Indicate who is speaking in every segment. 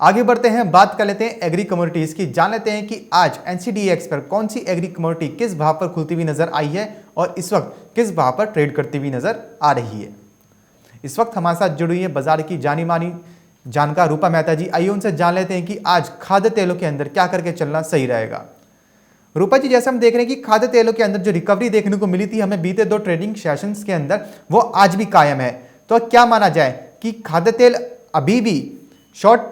Speaker 1: आगे बढ़ते हैं, बात कर लेते हैं एग्री कमोडिटीज की। जान लेते हैं कि आज एनसीडीएक्स पर कौन सी एग्री कमोडिटी किस भाव पर खुलती हुई नजर आई है और इस वक्त किस भाव पर ट्रेड करती हुई नजर आ रही है। इस वक्त हमारे साथ जुड़ी हुई है बाजार की जानी मानी जानकार रूपा मेहता जी। आइए उनसे जान लेते हैं कि आज खाद्य तेलों के अंदर क्या करके चलना सही रहेगा। रूपा जी, जैसे हम देख रहे हैं कि खाद्य तेलों के अंदर जो रिकवरी देखने को मिली थी हमें बीते 2 ट्रेडिंग सेशंस के अंदर, वो आज भी कायम है। तो क्या माना जाए कि खाद्य तेल अभी भी शॉर्ट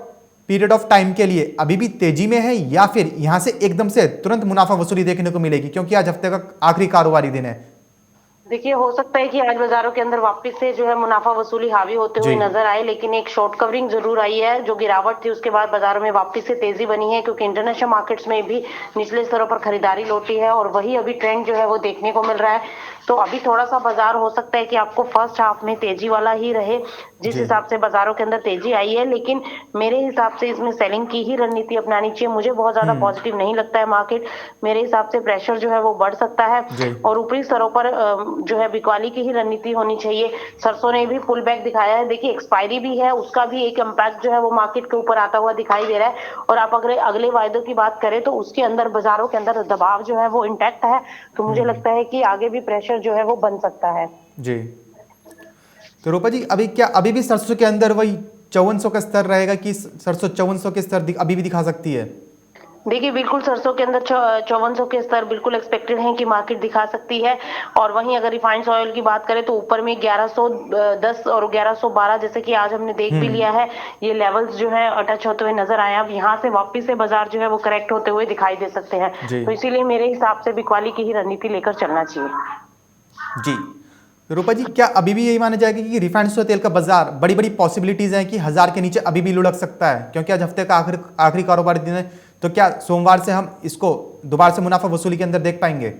Speaker 1: पीरियड ऑफ टाइम के लिए अभी भी तेजी में है या फिर यहां से एकदम से तुरंत मुनाफा वसूली देखने को मिलेगी, क्योंकि आज हफ्ते का आखिरी कारोबारी दिन है।
Speaker 2: देखिए, हो सकता है कि आज बाजारों के अंदर वापस से जो है मुनाफा वसूली हावी होते हुए
Speaker 1: जी।
Speaker 2: नजर आए, लेकिन एक शॉर्ट कवरिंग जरूर आई है। जो गिरावट थी उसके बाद बाजारों में वापस से तेजी बनी है, क्योंकि इंटरनेशनल मार्केट्स में भी निचले स्तरों पर खरीदारी लौटी है और वही अभी ट्रेंड जो है वो देखने को मिल रहा है। तो अभी थोड़ा सा बाजार हो सकता है कि आपको फर्स्ट हाफ में तेजी वाला ही रहे, जिस
Speaker 1: जी।
Speaker 2: हिसाब से बाजारों के अंदर तेजी आई है। लेकिन मेरे हिसाब से इसमें सेलिंग की ही रणनीति अपनानी चाहिए। मुझे बहुत ज्यादा पॉजिटिव नहीं लगता है मार्केट। मेरे हिसाब से प्रेशर जो है वो बढ़ सकता है
Speaker 1: जी।
Speaker 2: और ऊपरी स्तरों पर जो है बिकवाली की ही रणनीति होनी चाहिए। सरसों ने भी पुल बैक दिखाया है। देखिए, एक्सपायरी भी है, उसका भी एक इम्पैक्ट जो है वो मार्केट के ऊपर आता हुआ दिखाई दे रहा है। और आप अगर अगले वायदों की बात करें तो उसके अंदर बाजारों के अंदर दबाव जो है वो इंटैक्ट है। तो मुझे लगता है कि आगे भी प्रेशर जो है वो बन सकता है।
Speaker 1: जी। तो रूपा जी, अभी भी सरसों के अंदर वही 5400 का स्तर रहेगा कि सरसों 5400 के स्तर अभी भी दिखा सकती है?
Speaker 2: देखिए, बिल्कुल सरसों के अंदर 5400 के स्तर बिल्कुल एक्सपेक्टेड हैं कि मार्केट दिखा सकती है। और वहीं अगर रिफाइंड ऑयल की बात करें तो ऊपर में 1110 और 1112 जैसे कि आज हमने देख भी लिया है, ये लेवल्स जो है टच होते हुए नजर आए। अब यहाँ से वापस से बाजार जो है वो करेक्ट होते हुए दिखाई दे सकते हैं।
Speaker 1: जी।
Speaker 2: तो इसीलिए मेरे हिसाब से बिकवाली की ही रणनीति लेकर चलना चाहिए।
Speaker 1: जी। तो रूपा जी, क्या अभी भी यही माना जाएगा कि रिफाइंड सोया तेल का बाजार बड़ी बड़ी पॉसिबिलिटीज हैं कि 1000 के नीचे अभी भी लुढ़क सकता है, क्योंकि आज हफ्ते का आखिरी कारोबारी दिन है। तो क्या सोमवार से हम इसको दोबारा से मुनाफा वसूली के अंदर देख पाएंगे?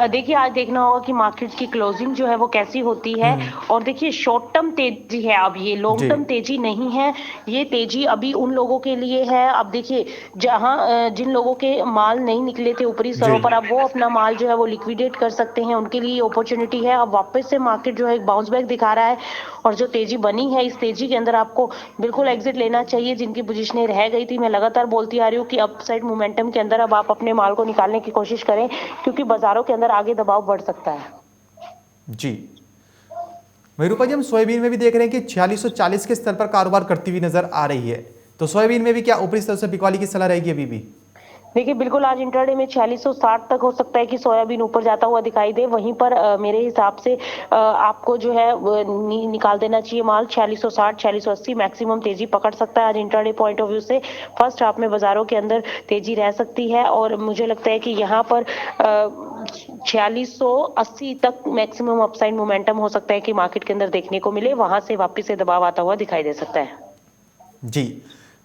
Speaker 2: देखिए, आज देखना होगा कि मार्केट की क्लोजिंग जो है वो कैसी होती है। और देखिए, शॉर्ट टर्म तेजी है, अब ये लॉन्ग
Speaker 1: जी।
Speaker 2: टर्म तेजी नहीं है। ये तेजी अभी उन लोगों के लिए है। अब देखिए, जहां जिन लोगों के माल नहीं निकले थे ऊपरी
Speaker 1: जी।
Speaker 2: स्तरों पर, अब वो अपना माल जो है वो लिक्विडेट कर सकते हैं, उनके लिए अपॉर्चुनिटी है। अब वापस से मार्केट जो है एक बाउंस बैक दिखा रहा है और जो तेजी बनी है इस तेजी के अंदर आपको बिल्कुल एग्जिट लेना चाहिए। जिनकी पोजीशनें रह गई थी, मैं लगातार बोलती आ रही हूँ कि अपसाइड मोमेंटम के अंदर अब आप अपने माल को निकालने की कोशिश करें, क्योंकि बाजारों के अंदर आगे दबाव बढ़ सकता है।
Speaker 1: जी। वही रूपा जी, हम सोयाबीन में भी देख रहे हैं कि 4640 के स्तर पर कारोबार करती हुई नजर आ रही है। तो सोयाबीन में भी क्या ऊपरी स्तर से बिकवाली की सलाह रहेगी अभी भी?
Speaker 2: देखिए, बिल्कुल आज इंटरडे में 4660 तक हो सकता है कि सोयाबीन ऊपर जाता हुआ दिखाई दे। वहीं पर मेरे हिसाब से आपको जो है निकाल देना चाहिए माल 4660 4680। मैक्सिमम तेजी पकड़ सकता है आज इंटरडे पॉइंट ऑफ व्यू से। फर्स्ट हाफ में बाजारों के अंदर तेजी रह सकती है और मुझे लगता है कि यहाँ पर 4680 तक मैक्सिमम अपसाइड मोमेंटम हो सकता है कि मार्केट के अंदर देखने को मिले। वहां से वापस से दबाव आता हुआ दिखाई दे सकता है।
Speaker 1: जी।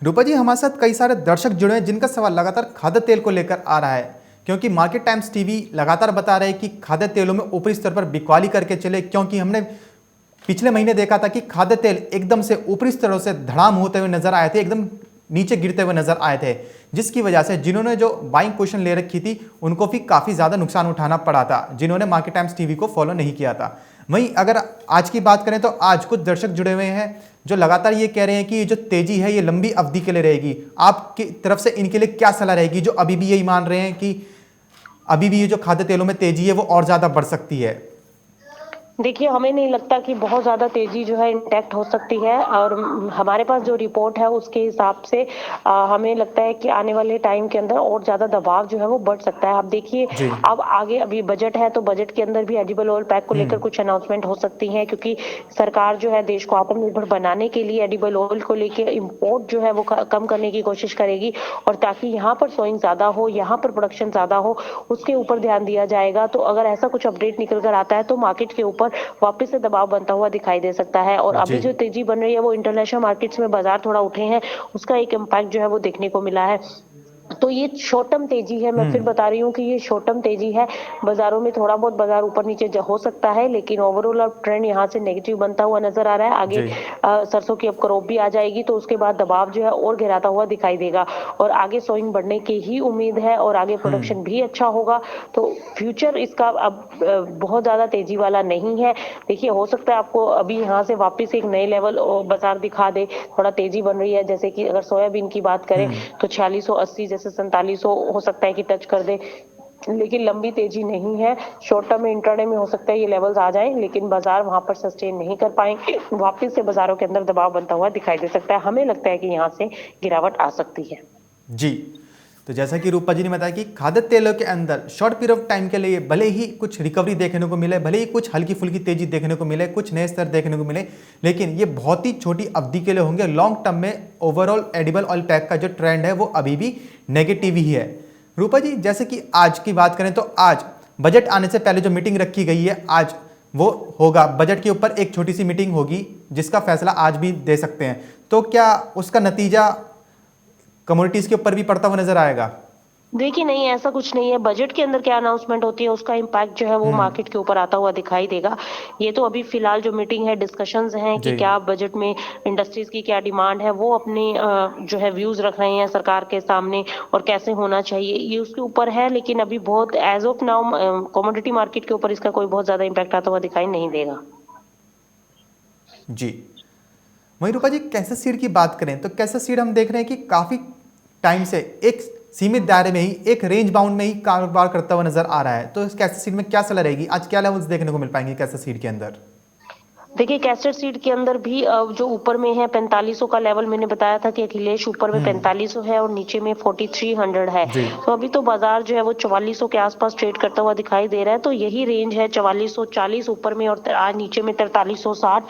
Speaker 1: रूपा जी, हमारे साथ कई सारे दर्शक जुड़े हैं जिनका सवाल लगातार खाद्य तेल को लेकर आ रहा है, क्योंकि मार्केट टाइम्स टीवी लगातार बता रहे हैं कि खाद्य तेलों में ऊपरी स्तर पर बिकवाली करके चले, क्योंकि हमने पिछले महीने देखा था कि खाद्य तेल एकदम से ऊपरी स्तरों से धड़ाम होते हुए नजर आए थे, एकदम नीचे गिरते हुए नजर आए थे, जिसकी वजह से जिन्होंने जो बाइंग पोजीशन ले रखी थी उनको भी काफी ज्यादा नुकसान उठाना पड़ा था, जिन्होंने मार्केट टाइम्स टीवी को फॉलो नहीं किया था। वहीं अगर आज की बात करें तो आज कुछ दर्शक जुड़े हुए हैं जो लगातार ये कह रहे हैं कि ये जो तेजी है ये लंबी अवधि के लिए रहेगी। आपकी तरफ से इनके लिए क्या सलाह रहेगी जो अभी भी यही मान रहे हैं कि अभी भी ये जो खाद्य तेलों में तेजी है वो और ज्यादा बढ़ सकती है?
Speaker 2: देखिए, हमें नहीं लगता कि बहुत ज़्यादा तेज़ी जो है इंटैक्ट हो सकती है। और हमारे पास जो रिपोर्ट है उसके हिसाब से हमें लगता है कि आने वाले टाइम के अंदर और ज़्यादा दबाव जो है वो बढ़ सकता है। अब देखिए,
Speaker 1: जी।
Speaker 2: अब आगे अभी बजट है तो बजट के अंदर भी एडिबल ऑयल पैक को लेकर कुछ अनाउंसमेंट हो सकती है, क्योंकि सरकार जो है देश को आत्मनिर्भर बनाने के लिए एडिबल ऑयल को लेकर इम्पोर्ट जो है वो कम करने की कोशिश करेगी। और ताकि यहाँ पर सोइंग ज़्यादा हो, यहाँ पर प्रोडक्शन ज़्यादा हो, उसके ऊपर ध्यान दिया जाएगा। तो अगर ऐसा कुछ अपडेट निकल कर आता है तो मार्केट के ऊपर वापस से दबाव बनता हुआ दिखाई दे सकता है। और
Speaker 1: जी।
Speaker 2: अभी जो तेजी बन रही है वो इंटरनेशनल मार्केट्स में बाजार थोड़ा उठे हैं, उसका एक इम्पैक्ट जो है वो देखने को मिला है। तो ये शॉर्ट टर्म तेजी है, मैं फिर बता रही हूँ कि ये शॉर्ट टर्म तेजी है। बाजारों में थोड़ा बहुत बाजार ऊपर नीचे हो सकता है, लेकिन ओवरऑल अब ट्रेंड यहाँ से नेगेटिव बनता हुआ नजर आ रहा है। आगे
Speaker 1: जी।
Speaker 2: सरसों की अब क्रॉप भी आ जाएगी, तो उसके बाद दबाव जो है और गिराता हुआ दिखाई देगा, और आगे सोइंग बढ़ने की ही उम्मीद है, और आगे प्रोडक्शन भी अच्छा होगा। तो फ्यूचर इसका अब बहुत ज्यादा तेजी वाला नहीं है। देखिए, हो सकता है आपको अभी यहाँ से वापस एक नए लेवल बाजार दिखा दे, थोड़ा तेजी बन रही है। जैसे कि अगर सोयाबीन की बात करें तो 4680 जैसे 4700 हो सकता है कि टच कर दे, लेकिन लंबी तेजी नहीं है। शॉर्ट टर्म में, इंट्राडे में हो सकता है ये लेवल्स आ जाएं, लेकिन बाजार वहां पर सस्टेन नहीं कर पाएंगे। वापस से बाजारों के अंदर दबाव बनता हुआ दिखाई दे सकता है। हमें लगता है कि यहाँ से गिरावट आ सकती है।
Speaker 1: जी, तो जैसा कि रूपा जी ने बताया कि खाद्य तेलों के अंदर शॉर्ट पीरियड ऑफ टाइम के लिए भले ही कुछ रिकवरी देखने को मिले, भले ही कुछ हल्की फुल्की तेजी देखने को मिले, कुछ नए स्तर देखने को मिले, लेकिन ये बहुत ही छोटी अवधि के लिए होंगे। लॉन्ग टर्म में ओवरऑल एडिबल ऑयल पैक का जो ट्रेंड है वो अभी भी नेगेटिव ही है। रूपा जी, जैसे कि आज की बात करें तो आज बजट आने से पहले जो मीटिंग रखी गई है आज वो होगा, बजट के ऊपर एक छोटी सी मीटिंग होगी जिसका फैसला आज भी दे सकते हैं। तो क्या उसका नतीजा कमोडिटीज के ऊपर भी पड़ता हुआ नजर आएगा?
Speaker 2: देखिए, नहीं, ऐसा कुछ नहीं है। बजट के अंदर क्या अनाउंसमेंट होती है उसका इम्पैक्ट जो है वो मार्केट के ऊपर आता हुआ दिखाई देगा। ये तो अभी फिलहाल जो मीटिंग है, डिस्कशंस हैं कि
Speaker 1: जी।
Speaker 2: क्या बजट में इंडस्ट्रीज की क्या डिमांड है, वो अपने जो है व्यूज रख रहे हैं सरकार के सामने, और कैसे होना चाहिए ये उसके ऊपर है। लेकिन अभी बहुत as of now commodity market के ऊपर इसका कोई बहुत ज्यादा इम्पैक्ट आता हुआ दिखाई नहीं देगा।
Speaker 1: जी, वहीं रूपा जी, कैसा सीड की बात करें तो कैसा सीड हम देख रहे हैं कि काफी टाइम से एक सीमित दायरे में ही, एक रेंज बाउंड में ही कारोबार करता हुआ नजर आ रहा है। तो इस कैसा सीड में क्या सलाह रहेगी, आज क्या लेवल्स देखने को मिल पाएंगे कैसा सीड के अंदर?
Speaker 2: देखिए, कैस्टर सीड के अंदर भी जो ऊपर में है 4500 का लेवल, मैंने बताया था कि अखिलेश ऊपर में 4500 है और नीचे में 4300 है।
Speaker 1: जी।
Speaker 2: तो अभी तो बाजार जो है वो 4400 के आसपास ट्रेड करता हुआ दिखाई दे रहा है। तो यही रेंज है 4440 ऊपर में, और आज नीचे में 4360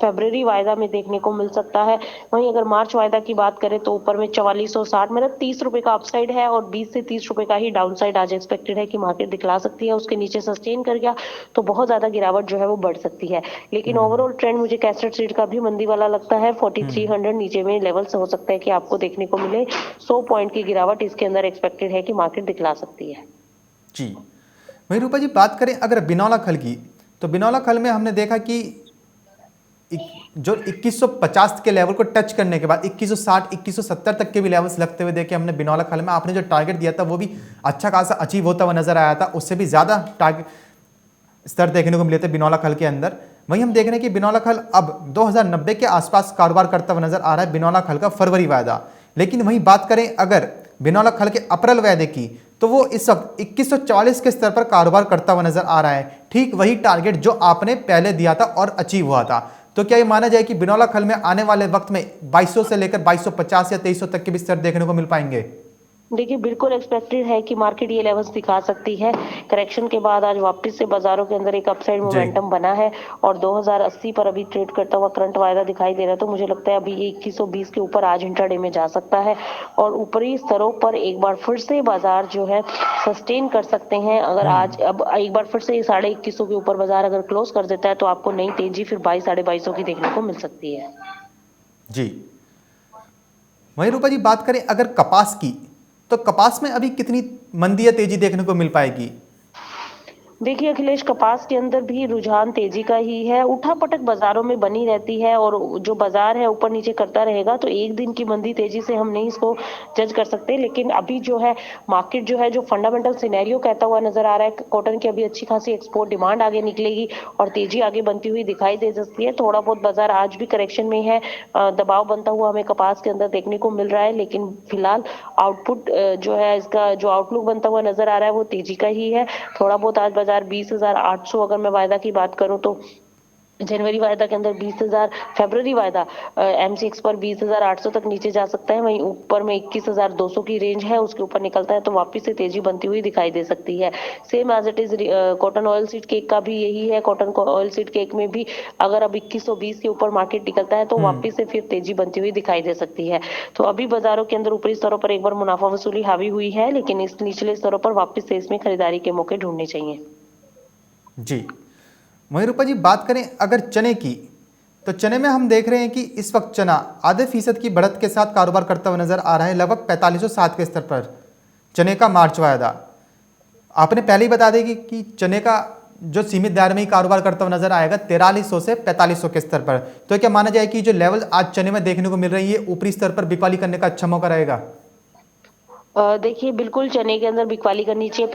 Speaker 2: फरवरी वायदा में देखने को मिल सकता है। वहीं अगर मार्च वायदा की बात करें तो ऊपर में 4460, मतलब 30 रुपए का अपसाइड है, और 20 से 30 रुपए का ही डाउन साइड आज एक्सपेक्टेड है कि मार्केट दिखला सकती है। उसके नीचे सस्टेन कर गया तो बहुत ज्यादा गिरावट जो है वो बढ़ सकती है। लेकिन ओवरऑल ट्रेंड मुझे कैस्टर सीड का भी मंदी वाला लगता है। 4300 नीचे में लेवल्स हो सकता है कि आपको देखने को मिले। 100 पॉइंट की गिरावट इसके अंदर एक्सपेक्टेड है कि मार्केट दिखला सकती है।
Speaker 1: जी, वहीं रूपा जी, बात करें अगर बिनौला खल की, तो बिनौला खल में हमने देखा कि जो 2150 के लेवल को टच करने के बाद 2160 2170 तक के भी लेवल्स लगते हुए देखे हमने बिनौला खल में। आपने जो टारगेट दिया था वो भी अच्छा खासा अचीव होता हुआ नजर आया था, उससे भी ज्यादा टारगेट स्तर देखने को मिले थे बिनौला खल के अंदर। वहीं हम देख रहे हैं कि बिनौला खल अब 2090 के आसपास कारोबार करता हुआ नजर आ रहा है बिनौला खल का फरवरी वायदा। लेकिन वहीं बात करें अगर बिनौला खल के अप्रैल वायदे की, तो वो इस वक्त 2140 के स्तर पर कारोबार करता हुआ नजर आ रहा है। ठीक वही टारगेट जो आपने पहले दिया था और अचीव हुआ था। तो क्या ये माना जाए कि बिनौला खल में आने वाले वक्त में 2200 से लेकर 2250 या 2300 तक के भी स्तर देखने को मिल पाएंगे?
Speaker 2: देखिए, बिल्कुल एक्सपेक्टेड है कि मार्केट ये लेवल्स दिखा सकती है। करेक्शन के बाद आज वापस से बाजारों के अंदर एक अपसाइड मोमेंटम बना है, और 2080 पर अभी ट्रेड करता हुआ करंट वायदा दिखाई दे रहा है। तो मुझे लगता है अभी 2120 के ऊपर आज इंट्राडे में जा सकता है, और ऊपरी स्तरों पर एक बार फिर से बाजार जो है सस्टेन कर सकते हैं। अगर आज अब एक बार फिर से 2150 के ऊपर बाजार अगर क्लोज कर देता है तो आपको नई तेजी फिर 22 2250 की देखने को मिल सकती है।
Speaker 1: जी, वहीं रूपा जी, बात करें अगर कपास की, तो कपास में अभी कितनी मंदी या तेजी देखने को मिल पाएगी?
Speaker 2: देखिए अखिलेश, कपास के अंदर भी रुझान तेजी का ही है। उठापटक बाजारों में बनी रहती है, और जो बाजार है ऊपर नीचे करता रहेगा। तो एक दिन की मंदी तेजी से हम नहीं इसको जज कर सकते। लेकिन अभी जो है मार्केट जो है, जो फंडामेंटल सिनेरियो कहता हुआ नजर आ रहा है, कॉटन की अभी अच्छी खासी एक्सपोर्ट डिमांड आगे निकलेगी और तेजी आगे बनती हुई दिखाई दे सकती है। थोड़ा बहुत बाजार आज भी करेक्शन में है, दबाव बनता हुआ हमें कपास के अंदर देखने को मिल रहा है। लेकिन फिलहाल आउटपुट जो है, इसका जो आउटलुक बनता हुआ नजर आ रहा है वो तेजी का ही है। थोड़ा बहुत आज 20,800 अगर मैं वायदा की बात करूं तो जनवरी वायदा के अंदर 20,000, फरवरी वायदा M6 पर 20,800 तक नीचे जा सकता है। वहीं ऊपर में 21,200 की रेंज है, उसके ऊपर निकलता है तो वापस से तेजी बनती हुई दिखाई दे सकती है। Same as it is cotton oil seed cake का भी यही है। कॉटन ऑयल सीड केक में भी अगर अब 2120 के ऊपर मार्केट निकलता है तो वापस से फिर तेजी बनती हुई दिखाई दे सकती है। तो अभी बाजारों के अंदर ऊपरी स्तरों पर एक बार मुनाफा वसूली हावी हुई है, लेकिन इस निचले स्तरों पर वापस से इसमें खरीदारी के मौके ढूंढने चाहिए।
Speaker 1: जी, वहीं रूपा जी, बात करें अगर चने की, तो चने में हम देख रहे हैं कि इस वक्त चना आधे फीसद की बढ़त के साथ कारोबार करता हुआ नजर आ रहा है, लगभग 4560 के स्तर पर। चने का मार्च वायदा, आपने पहले ही बता देगी कि चने का जो सीमित दायरे में ही कारोबार करता हुआ नजर आएगा 4300 से 4500 के स्तर पर। तो क्या माना जाए कि जो लेवल आज चने में देखने को मिल रही है ऊपरी स्तर पर बिकवाली करने का अच्छा मौका रहेगा?
Speaker 2: देखिए बिल्कुल चने के अंदर बिकवाली करनी चाहिए।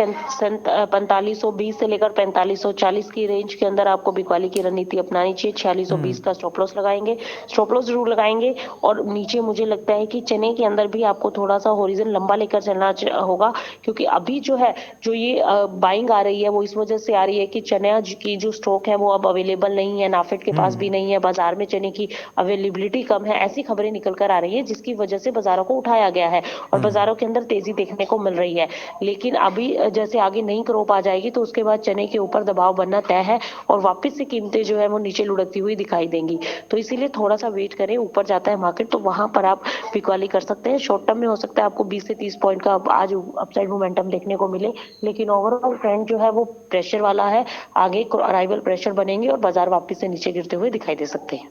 Speaker 2: 4520 से लेकर 4540 की रेंज के अंदर आपको बिकवाली की रणनीति अपनानी चाहिए। 4620 का स्टॉप लॉस लगाएंगे, स्टॉप लॉस जरूर लगाएंगे। और नीचे मुझे लगता है कि चने के अंदर भी आपको थोड़ा सा होरिजन लंबा लेकर चलना होगा, क्योंकि अभी जो है जो ये बाइंग आ रही है वो इस वजह से आ रही है कि चना की जो स्टॉक है वो अब अवेलेबल नहीं है, नाफेड के पास भी नहीं है, बाजार में चने की अवेलेबिलिटी कम है, ऐसी खबरें निकल कर आ रही है जिसकी वजह से बाजारों को उठाया गया है और बाजारों के अंदर तेजी देखने को मिल रही है। लेकिन अभी जैसे आगे नई क्रॉप आ जाएगी तो उसके बाद चने के ऊपर दबाव बनना तय है और वापस से कीमतें जो है वो नीचे लुढ़कती हुई दिखाई देंगी। तो इसीलिए थोड़ा सा वेट करें, ऊपर जाता है मार्केट तो वहां पर आप बिकवाली कर सकते हैं। शॉर्ट टर्म में हो सकता है आपको 20 से 30 पॉइंट का आज अपसाइड मोमेंटम देखने को मिले, लेकिन ओवरऑल ट्रेंड जो है वो प्रेशर वाला है। आगे अराइवल प्रेशर बनेंगे और बाजार वापस से नीचे गिरते हुए दिखाई दे सकते हैं।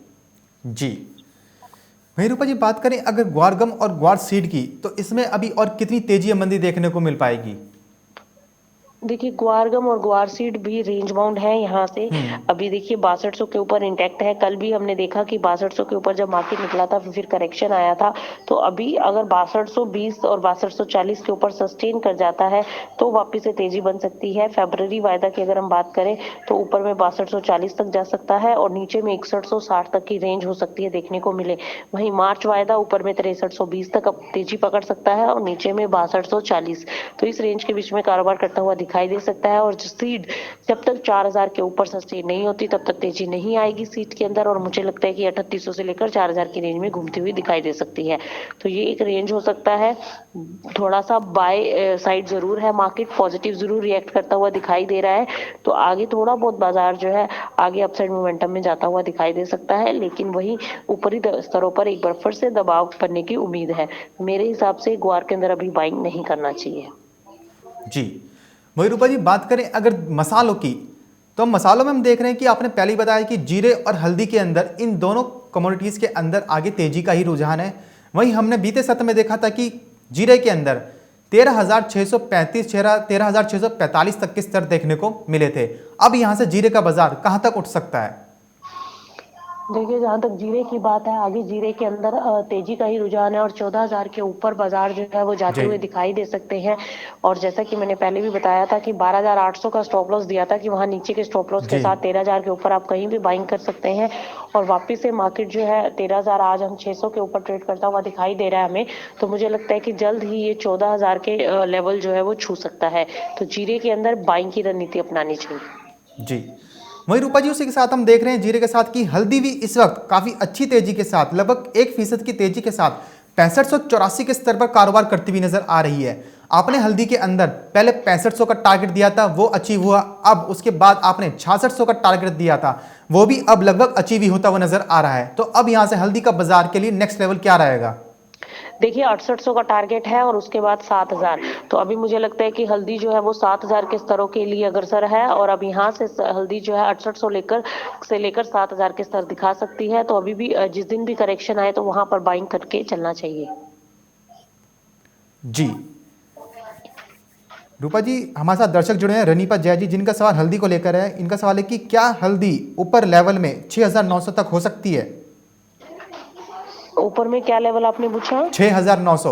Speaker 1: जी, वहीं रूपा जी बात करें अगर ग्वार गम और ग्वार सीड की, तो इसमें अभी और कितनी तेजी या मंदी देखने को मिल पाएगी?
Speaker 2: देखिए ग्वारगम और ग्वार सीड भी रेंज बाउंड है यहाँ से। अभी देखिए 6200 के ऊपर इंटैक्ट है। कल भी हमने देखा कि 6200 के ऊपर जब मार्केट निकला था फिर करेक्शन आया था। तो अभी अगर 6220 और 6240 के ऊपर सस्टेन कर जाता है तो वापस से तेजी बन सकती है। फेब्रवरी वायदा की अगर हम बात करें तो ऊपर में 6240 तक जा सकता है और नीचे में 6160 तक की रेंज हो सकती है देखने को मिले। वहीं मार्च वायदा ऊपर में 6320 तक अब तेजी पकड़ सकता है और नीचे में 6240। तो इस रेंज के बीच में कारोबार करता हुआ दिखाई दे सकता है। और सीड जब तक 4000 के ऊपर सस्टेन नहीं होती तब तक तेजी नहीं आएगी सीड के अंदर, और मुझे लगता है कि 3800 से लेकर 4000 की रेंज में घूमती हुई दिखाई दे सकती है। तो ये एक रेंज हो सकता है। थोड़ा सा बाय साइड जरूर है, मार्केट पॉजिटिव जरूर रिएक्ट करता हुआ दिखाई दे रहा है। तो आगे थोड़ा बहुत बाजार जो है आगे अपसाइड मोमेंटम में जाता हुआ दिखाई दे सकता है, लेकिन वही ऊपरी स्तरों पर एक बार फिर से दबाव बनने की उम्मीद है। मेरे हिसाब से ग्वार के अंदर अभी बाइंग नहीं करना चाहिए।
Speaker 1: जी, वही रूपा जी बात करें अगर मसालों की, तो मसालों में हम देख रहे हैं कि आपने पहले ही बताया कि जीरे और हल्दी के अंदर इन दोनों कमोडिटीज़ के अंदर आगे तेजी का ही रुझान है। वहीं हमने बीते सत्र में देखा था कि जीरे के अंदर 13,635 13,645 तक के स्तर देखने को मिले थे। अब यहां से जीरे का बाजार कहां तक उठ सकता है?
Speaker 2: देखिए जहां तक जीरे की बात है, आगे जीरे के अंदर तेजी का ही रुझान है और 14,000 के ऊपर बाजार जो है वो जाते
Speaker 1: जी।
Speaker 2: हुए दिखाई दे सकते हैं। और जैसा कि मैंने पहले भी बताया था कि 12,800 का स्टॉप लॉस दिया था कि वहां नीचे के स्टॉप लॉस के
Speaker 1: जी।
Speaker 2: साथ 13,000 के ऊपर आप कहीं भी बाइंग कर सकते हैं। और वापिस से मार्केट जो है 13,000 आज हम 600 के ऊपर ट्रेड करता हुआ दिखाई दे रहा है हमें। तो मुझे लगता है कि जल्द ही ये 14,000 के लेवल जो है वो छू सकता है। तो जीरे के अंदर बाइंग की रणनीति अपनानी चाहिए।
Speaker 1: जी, वहीं रूपा जी उसी के साथ हम देख रहे हैं जीरे के साथ की हल्दी भी इस वक्त काफी अच्छी तेजी के साथ लगभग 1% की तेजी के साथ 6584 के स्तर पर कारोबार करती हुई नजर आ रही है। आपने हल्दी के अंदर पहले 6500 का टारगेट दिया था, वो अचीव हुआ। अब उसके बाद आपने 6600 का टारगेट दिया था, वो भी अब लगभग अचीव ही होता हुआ नजर आ रहा है। तो अब यहां से हल्दी का बाजार के लिए नेक्स्ट लेवल क्या रहेगा?
Speaker 2: देखिए 6800 का टारगेट है और उसके बाद 7000। तो अभी मुझे लगता है कि हल्दी जो है वो 7000 के स्तरों के लिए अग्रसर है और अब यहाँ से हल्दी जो है 6800 लेकर 7000 के स्तर दिखा सकती है। तो अभी भी जिस दिन भी करेक्शन आए तो वहां पर बाइंग करके चलना चाहिए।
Speaker 1: जी, रूपा जी हमारे साथ दर्शक जुड़े हैं रनीपा जय जी, जिनका सवाल हल्दी को लेकर है। इनका सवाल है कि क्या हल्दी ऊपर लेवल में 6900 तक हो सकती है?
Speaker 2: ऊपर में क्या लेवल आपने पूछा?
Speaker 1: 6900,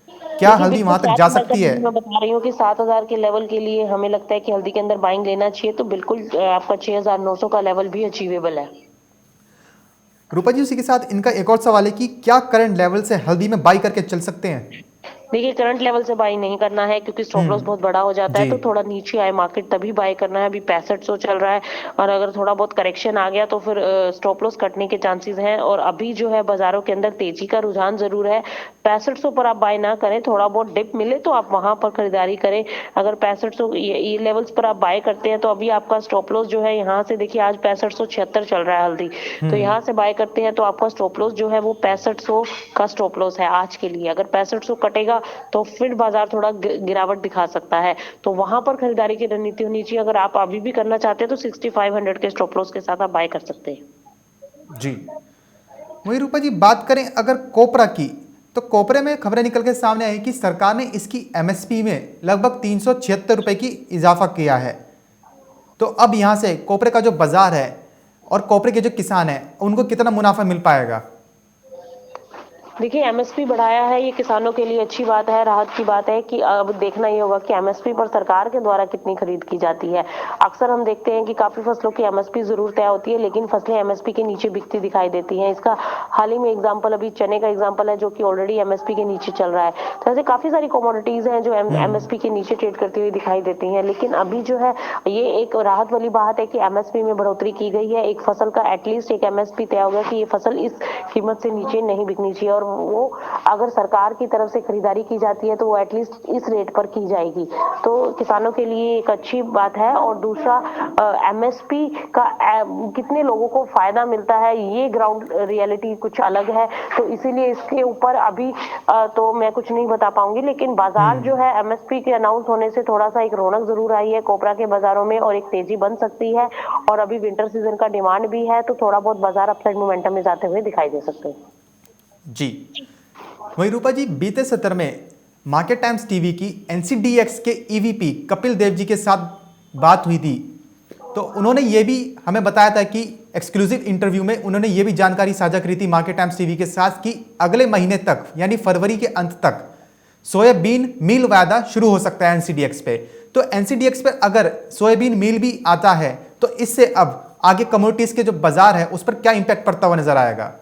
Speaker 1: क्या
Speaker 2: देखिए
Speaker 1: हल्दी
Speaker 2: बिल्कुल
Speaker 1: वहां तक जा
Speaker 2: 7000 का
Speaker 1: सकती है?
Speaker 2: मैं बता रही हूँ कि 7000 के लेवल के लिए हमें लगता है कि हल्दी के अंदर बाइंग लेना चाहिए। तो बिल्कुल आपका 6900 का लेवल भी अचीवेबल है।
Speaker 1: रूपा जी उसी के साथ इनका एक और सवाल है कि क्या करंट लेवल से हल्दी में बाई करके चल सकते हैं?
Speaker 2: देखिए करंट लेवल से बाई नहीं करना है क्योंकि स्टॉप लॉस बहुत बड़ा हो जाता है।
Speaker 1: जी।
Speaker 2: तो थोड़ा नीचे आए मार्केट तभी बाय करना है। अभी 6500 चल रहा है और अगर थोड़ा बहुत करेक्शन आ गया तो फिर स्टॉप लॉस कटने के चांसेस हैं। और अभी जो है बाजारों के अंदर तेजी का रुझान जरूर है। 6500 पर आप बाय ना करें, थोड़ा बहुत डिप मिले तो आप वहां पर खरीदारी करें। अगर 6500 ये लेवल्स पर आप बाय करते हैं तो अभी आपका स्टॉप लॉस जो है यहाँ से देखिए आज 6576 चल रहा है हल्दी, तो यहाँ से बाय करते हैं तो आपका स्टॉप लॉस जो है वो 6500 का स्टॉप लॉस है आज के लिए। अगर 6500 कटेगा तो फिर बाजार थोड़ा गिरावट दिखा सकता है। तो वहां पर खरीदारी की रणनीति होनी चाहिए। अगर आप अभी भी करना चाहते हैं तो 6500 के स्टॉप लॉस के साथ आप बाय कर सकते हैं।
Speaker 1: जी, वही रूपा जी बात करें अगर कोपरा की, तो कोपरे में खबरें निकल के सामने आई कि सरकार ने इसकी एमएसपी में लगभग 376 रुपए की इजाफा किया है। तो अब यहाँ से कोपरे का जो बाजार है और कोपरे के जो किसान हैं उनको कितना मुनाफा मिल पाएगा?
Speaker 2: देखिए, एमएसपी बढ़ाया है, ये किसानों के लिए अच्छी बात है, राहत की बात है कि अब देखना ये होगा कि एमएसपी पर सरकार के द्वारा कितनी खरीद की जाती है। अक्सर हम देखते हैं कि काफ़ी फसलों की एमएसपी ज़रूर तय होती है, लेकिन फसलें एमएसपी के नीचे बिकती दिखाई देती हैं। इसका हाल ही में एग्जाम्पल अभी चने का एग्जाम्पल है, जो कि ऑलरेडी एमएसपी के नीचे चल रहा है। तो ऐसे काफ़ी सारी कमोडिटीज़ हैं जो एमएसपी के नीचे ट्रेड करती हुई दिखाई देती हैं। लेकिन अभी जो है, ये एक राहत वाली बात है कि एमएसपी में बढ़ोतरी की गई है। एक फसल का एटलीस्ट एक एमएसपी तय हो गया कि ये फसल इस कीमत से नीचे नहीं बिकनी चाहिए, और वो अगर सरकार की तरफ से खरीदारी की जाती है तो वो एटलीस्ट इस रेट पर की जाएगी। तो किसानों के लिए एक अच्छी बात है। और दूसरा, एमएसपी का कितने लोगों को फायदा मिलता है, ये ग्राउंड रियलिटी कुछ अलग है। तो इसीलिए इसके ऊपर अभी तो मैं कुछ नहीं बता पाऊंगी, लेकिन बाजार जो है एमएसपी के अनाउंस होने से थोड़ा सा एक रौनक जरूर आई है कोपरा के बाजारों में, और एक तेजी बन सकती है। और अभी विंटर सीजन का डिमांड भी है, तो थोड़ा बहुत बाजार अपसाइड मोमेंटम में जाते हुए दिखाई दे सकते हैं।
Speaker 1: जी, वहीं रूपा जी, बीते सत्र में मार्केट टाइम्स टीवी की एनसीडीएक्स के ईवीपी कपिल देव जी के साथ बात हुई थी। तो उन्होंने ये भी हमें बताया था कि एक्सक्लूसिव इंटरव्यू में उन्होंने ये भी जानकारी साझा करी थी मार्केट टाइम्स टीवी के साथ कि अगले महीने तक यानी फरवरी के अंत तक सोयाबीन मील वायदा शुरू हो सकता है एनसीडीएक्स पे। तो एनसीडीएक्स पे अगर सोयाबीन मील भी आता है तो इससे अब आगे कमोडिटीज के जो बाजार है उस पर क्या इंपैक्ट पड़ता हुआ नजर आएगा?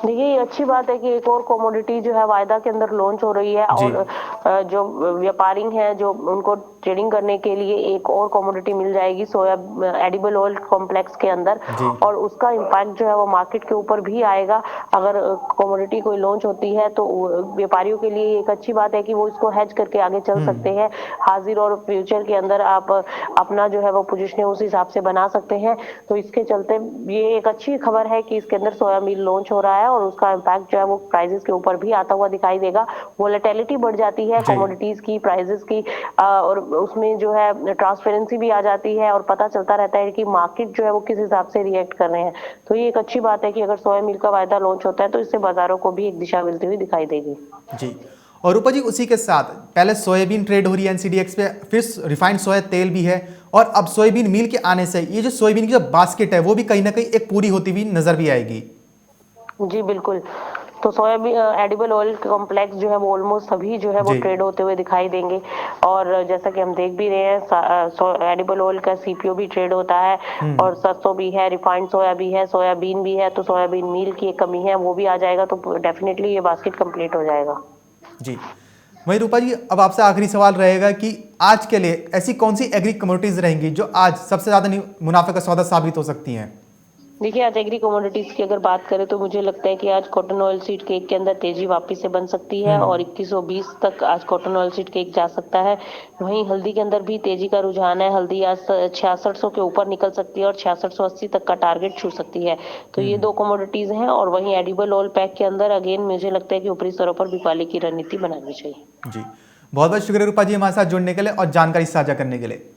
Speaker 2: देखिए, ये अच्छी बात है कि एक और कमोडिटी जो है वायदा के अंदर लॉन्च हो रही है, और जो व्यापारी हैं जो उनको ट्रेडिंग करने के लिए एक और कमोडिटी मिल जाएगी सोया एडिबल ऑयल कॉम्प्लेक्स के अंदर, और उसका इम्पैक्ट जो है वो मार्केट के ऊपर भी आएगा। अगर कमोडिटी कोई लॉन्च होती है तो व्यापारियों के लिए एक अच्छी बात है कि वो इसको हेज करके आगे चल सकते हैं। हाजिर और फ्यूचर के अंदर आप अपना जो है वो पोजीशन उस हिसाब से बना सकते हैं। तो इसके चलते ये एक अच्छी खबर है कि इसके अंदर सोया मील लॉन्च हो रहा है, और उसका इम्पैक्ट जो है वो प्राइसेस के ऊपर भी आता हुआ दिखाई देगा। वोलेटिलिटी बढ़ जाती है कमोडिटीज की, प्राइसेस की, और उसमें जो है ट्रांसपेरेंसी भी आ जाती है, और पता चलता रहता है कि मार्केट जो है वो किस हिसाब से रिएक्ट कर रहे हैं। तो ये एक अच्छी बात है कि अगर सोया मिल का वायदा लॉन्च होता है तो इससे बाजारों को भी एक दिशा मिलती हुई दिखाई देगी।
Speaker 1: जी, और रूपा जी, उसी के साथ पहले सोयाबीन ट्रेड हो रही है एनसीडीएक्स पे, फिर रिफाइंड सोया तेल भी है, और अब सोयाबीन मील के आने से ये जो सोयाबीन की जो बास्केट है वो भी कहीं ना कहीं एक पूरी होती हुई नजर भी आएगी।
Speaker 2: जी बिल्कुल। तो सोयाबीन एडिबल ऑयल कॉम्प्लेक्स जो है वो ऑलमोस्ट सभी जो है वो ट्रेड होते हुए दिखाई देंगे। और जैसा कि हम देख भी रहे हैं, एडिबल ऑयल का सीपीओ भी ट्रेड होता है, और सरसों भी है, रिफाइंड सोया भी है, सोयाबीन भी है। तो सोयाबीन मील की एक कमी है, वो भी आ जाएगा, तो डेफिनेटली ये बास्केट कंप्लीट हो जाएगा। जी,
Speaker 1: वहीं रूपा जी, अब आपसे आखिरी सवाल रहेगा कि आज के लिए ऐसी कौन सी एग्री कमोडिटीज रहेंगी जो आज सबसे ज्यादा मुनाफे का सौदा साबित हो सकती हैं?
Speaker 2: देखिए, आज एग्री कमोडिटीज की अगर बात करें तो मुझे लगता है कि आज कॉटन ऑयल सीड केक के अंदर तेजी वापस से बन सकती है, और 2120 तक आज कॉटन ऑयल सीड केक जा सकता है। वहीं हल्दी के अंदर भी तेजी का रुझान है, हल्दी आज 6600 के ऊपर निकल सकती है और 6680 तक का टारगेट छू सकती है। तो ये दो कमोडिटीज हैं। और वहीं एडिबल ऑयल पैक के अंदर अगेन मुझे लगता है कि ऊपरी स्तरों पर बिकवाली की रणनीति बनानी चाहिए।
Speaker 1: जी, बहुत बहुत शुक्रिया रूपा जी हमारे साथ जुड़ने के लिए और जानकारी साझा करने के लिए।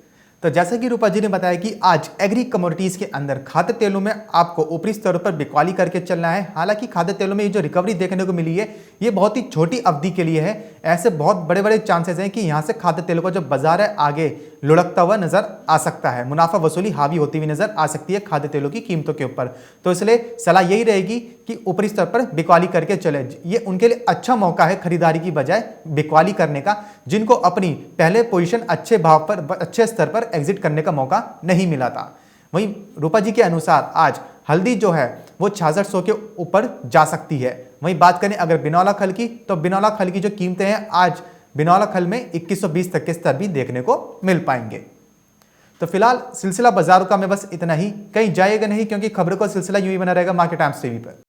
Speaker 1: तो जैसा कि रूपा जी ने बताया कि आज एग्री कमोडिटीज के अंदर खाद्य तेलों में आपको ऊपरी स्तरों पर बिकवाली करके चलना है। हालांकि खाद्य तेलों में ये जो रिकवरी देखने को मिली है ये बहुत ही छोटी अवधि के लिए है। ऐसे बहुत बड़े बड़े चांसेस हैं कि यहाँ से खाद्य तेलों का जो बाजार है आगे लुढ़कता हुआ नजर आ सकता है, मुनाफा वसूली हावी होती हुई नजर आ सकती है खाद्य तेलों की कीमतों के ऊपर। तो इसलिए सलाह यही रहेगी कि ऊपरी स्तर पर बिकवाली करके चले। ये उनके लिए अच्छा मौका है खरीदारी की बजाय बिकवाली करने का, जिनको अपनी पहले पोजीशन अच्छे भाव पर अच्छे स्तर पर एग्जिट करने का मौका नहीं मिला था। वहीं रूपा जी के अनुसार आज हल्दी जो है वो 6600 के ऊपर जा सकती है। वहीं बात करें अगर बिनौला खल की, तो बिनौला खल की जो कीमतें हैं आज बिनौला खल में 2120 तक के स्तर भी देखने को मिल पाएंगे। तो फिलहाल सिलसिला बाजारों का में बस इतना ही, कहीं जाएगा नहीं क्योंकि खबरों का सिलसिला यूं ही बना रहेगा मार्केट टाइम्स टीवी पर।